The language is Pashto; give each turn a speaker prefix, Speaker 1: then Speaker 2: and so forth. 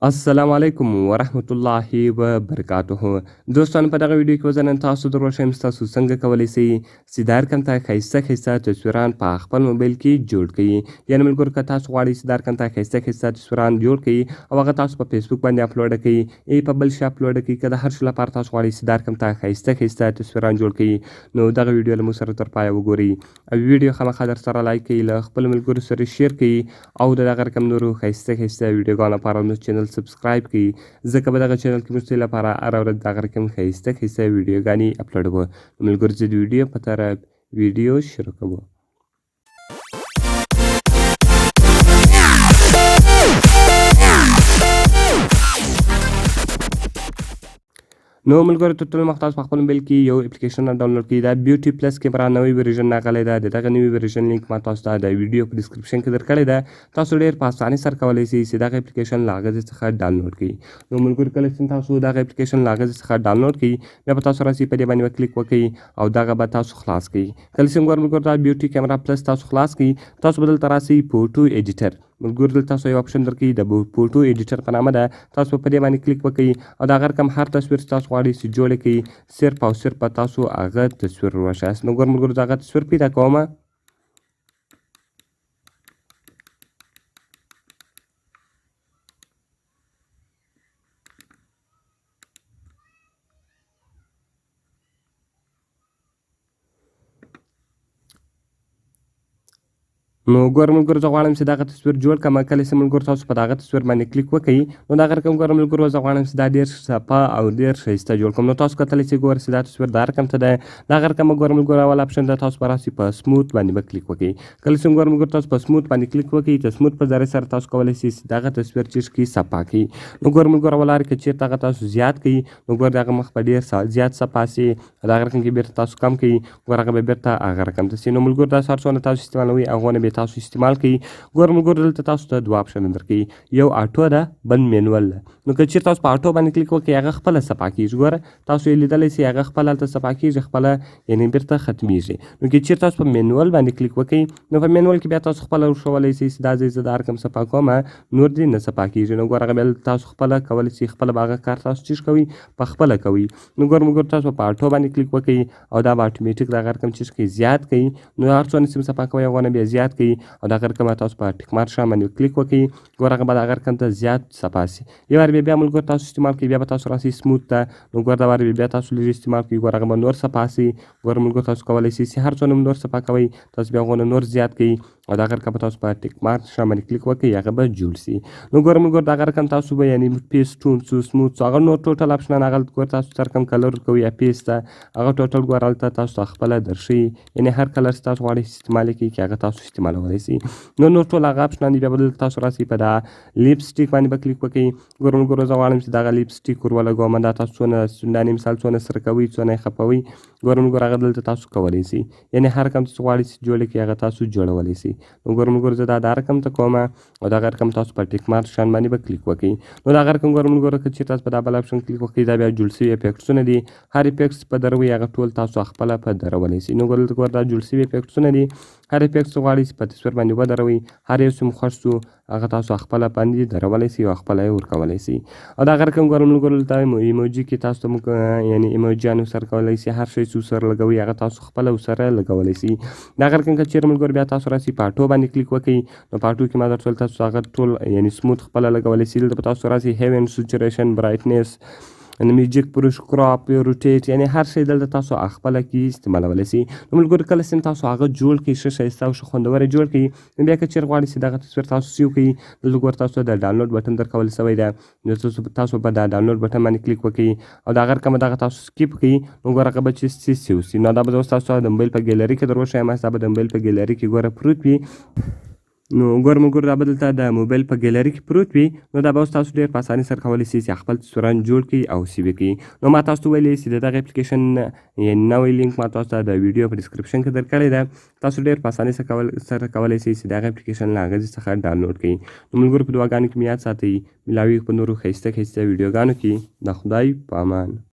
Speaker 1: السلام علیکم ورحمت الله وبرکاته. دوستانو په دغه ویډیو کې زه نن تاسو در وښیم تاسو څنګه کولی شئ چې هر کم ته ښایسته تصویران په خپل موبایل کې جوړ کړئ. یعنې ملګرو که تاسو غواړئ چې هر کم ته ښایسته تصویران جوړ کړئ او هغه تاسو په فیسبوک باندې اپلوډ کړئ په بل شي اپلوډ کړئ، که د هر شي لپاره تاسو غواړئ چې هر کم ته ښایسته تصویران جوړ کړئ، نو دغه ویډیو له موږ سره تر پایه وګورئ او ویډیو خامخا در سره لایک کړئ، له خپلو ملګرو سره شیر کړئ او د دغه رقم نورو ښایسته ویډیوګانو لپاره زموږ چینل سبسکرایب کړئ، ځکه په دغه چینل کې موږ ستاسو لپاره هره ورځ دغه رقم ښایسته ویډیوګانې اپلوډوو. نو ملګرو زه د ویډیو په طرف ویډیو شروع کوو. نو ملګرو تر ټولو مخکې تاسو په خپل موبایل کې یو اپلیکیشن ډاونلوډ کړئ. دا بیوټي پلس کیمرا نوی ورژن راغلی ده. د دغه نوي ورژن لینک ما تاسو ته د ویډیو په ډسکرپشن کې درکړی ده. تاسو ډېر په اسانۍ سره کولی شئ چې دغه اپلیکیشن له هغه ځای څخه ډاونلوډ کړئ. نو ملګرو کله چې تاسو دغه اپلیکیشن له هغه ځای څخه ډاونلوډ کړئ، بیا به تاسو راسئ په دې باندې کلیک وکړئ او دغه به تاسو خلاص کړئ. کله چې ملګرو دا بیوټي کیمرا پلس تاسو خلاص کړئ، تاسو به دلته راسئ فوټو ایډیټر. ملګرو دلته تاسو یو اپشن درکوي د فوټو ایډیټر په نامه ده. تاسو په دې باندې کلیک وکړئ او د هغه رقم هر تصویر چې تاسو غواړئ چې جوړ کړئ، صرف او صرف په تاسو هغه تصویر ورشاست. نو ګور ملګرو زه هغه تصویر پیدا کومه. نو ګور ملګرو زه غواړم چې دغه تصویر جوړ کړم. کله چې ملګرو تاسو په دغه تصویر باندې کلیک وکړئ، نو دغه رقم ګور ملګرو زه غواړم چې دا ډېر صفا او ډېر ښایسته جوړ کړم. نو تاسو کتلی چې ګورئ چې دا تصویر دا رقم ته ده. دغه رقم ګور ملګرو اول اپشن ده، تاسو به راسئ په سموت باندې به کلیک وکړئ. کله چې ګور ملګرو تاسو په سموت باندې کلیک وکړئ، د سموت په ذریعه سره تاسو کولی شئ چې دغه تصویر چې کړئ صفا کړئ. نو ګور ملګرو اول لارې که چېرته هغه تاسو زیات کړئ، نو ګور دغه مخ به ډېر زیات صفا سي. دغه رقم کې بیرته تاسو کم کړئ، ګور هغه به بیرته هغه رقم ته سي. نو ملګرو دا هر څونه تاسو استعمالوئ هغونه به تاسو استعمال کړئ. ګور ملګرو دلته تاسو ته دوه اپشن درکوي، یو اټو ده، بل مینول ده. نو که چېرته تاسو په اټو باندې کلیک وکړئ، هغه خپله صفا کېږي. ګوره تاسو یې لیدلی سئ هغه خپله هلته صفا کېږي، خپله یعنې بیرته ختمیږي. نو که چېرته تاسو په مینول باندې کلیک وکړئ، نو په مینول کې بیا تاسو خپله ورښولی سئ چې دا ځای زه دا رقم صفا کومه، نور دې نه صفا کېږي. نو ګوره هغه بیا تاسو خپله کولی سئ، خپله به هغه کار تاسو چې کوئ په خپله کوئ. نو ګوره ملګرو تاسو په اټو باندې کلیک وکړئ او دا به اټومیټیک دغه رقم چې کوئ زیات کوئ. نو هر څونه چې صفا کوئ هغونه بیا زیات کوئ او دغه رقم تاسو په ټیک مارک شان باندې کلیک وکړئ. ګوره هغه به دغه رقم ته زیات صفا سي. یو وار بیا ملګرو تاسو استعمال کړئ، بیا به تاسو راسئ سموت ته. نو ګوره دا وار بیا تاسو لږ استعمال کړئ، ګوره هغه به نور صفا سي. ګوره ملګرو تاسو کولی شئ چې هر څونه نور صفا کوئ، تاسو بیا هغونه نور زیات کړئ او دغه رقم به تاسو په ټیک مارک شان باندې کلیک وکړئ، هغه به جوړ سي. نو ګوره ملګرو دغه رقم تاسو به یعنې پیسټون څو سموت څو هغه نور ټوټل اپشنان هغه ګوره تاسو څه رقم کلر کوئ یا پیسټ ته، هغه ټوټل ګوره هلته تاسو ته خپله درښیي. یعنې هر کلر چې تاسو غواړئ استعمال یې کړئ، که هغه تاسو استعمالولی سئ. نو نور ټول هغه اپشنان دي. بیا به دلته تاسو راسئ په دغه لیپسټیک باندې به کلیک وکړئ. ګوره ملګرو زه غواړم چې دغه لیپسټیک ور ولګوم. دا تاسو څونه چندانې مثال څونه سره کوئ، څونه یې خپوئ، ګوره ملګرو هغه دلته تاسو کولی سئ. یعنې هر رقم چې غواړئ چې جوړ کړئ هغه تاسو جوړولی سئ. نو ګوره ملګرو زه دا رقم ته کومه او دغه رقم تاسو په ټیک مارک شان باندې به کلیک وکړئ. نو دغه رقم ګوره ملګرو که چېرته تاسو په دا بل اپشن کلیک وکړئ، دا بیا جوړ سوي افیکټسونه دي. هر افیکټس په دروئ هغه ټول تاسو خپله په درولی سئ. نو دلته ګوره دا جوړ سوي افیکټسونه دي. هر افیکټس چې غواړئ چې په تصویر باندې ودروئ، هر یو چې مو خوښ سو هغه تاسو خپله باندې درولی سئ او خپله یې ورکولی سئ. او دغه رقم ګوره ملګرو دلته ایموجي کې تاسو ته موږ یعنې ایموجیان ورسره کولی سئ. هر شی چې ورسره لګوئ هغه تاسو خپله ورسره لګولی سئ. دغه رقم که چېرې ملګرو بیا تاسو راسئ په اټو باندې کلیک وکړئ، نو په اټو کې ما درته ویل تاسو هغه ټول یعنې سموت خپله لګولی سئ. دلته به تاسو راسئ هیوین سچوریشن برایټنس میوزیک پروش کراپ روټیټ، یعنې هر شی دلته تاسو خپله کې استعمالولی سئ. نو ملګرو کله چې تاسو هغه جوړ کړئ، ښه ښایسته او ښه خوندور یې جوړ کړئ، نو بیا که چېرې غواړئ چې دغه تصویر تاسو سیو کړئ، دلته ګوره تاسو د ډاونلوډ بټن درکول سوی ده. نو تاسو په دا ډاونلوډ بټن باندې کلیک وکړئ او دغه رقم دغه تاسو سکیپ کړئ. نو ګوره هغه به چې سیو سي. نو دا به زه اوس تاسو ته د موبایل په ګیلري کې در وښیم. دا به د موبایل په ګیلري کې ګوره پروت وي. نو ګوره ملګرو دا به دلته د موبایل په ګیلري کې پروت وي. نو دا به اوس تاسو ډېر په اسانۍ سره کولی شئ چې خپل تصویران جوړ کړئ او سیو کړئ. نو ما تاسو ته ویلي چې د دغه اپلیکیشن یعنې نوی لینک ما تاسو ته د ویډیو په ډسکرپشن کې درکړی ده. تاسو ډېر په اسانۍ سره کولی شئ چې دغه اپلیکیشن له هغه ځای څخه ډاونلوډ کړئ. نو ملګرو په دعاګانو کې مې یاد ساتئ. ملاویږو په نورو ښایسته ویډیوګانو کې. د خدای په امان.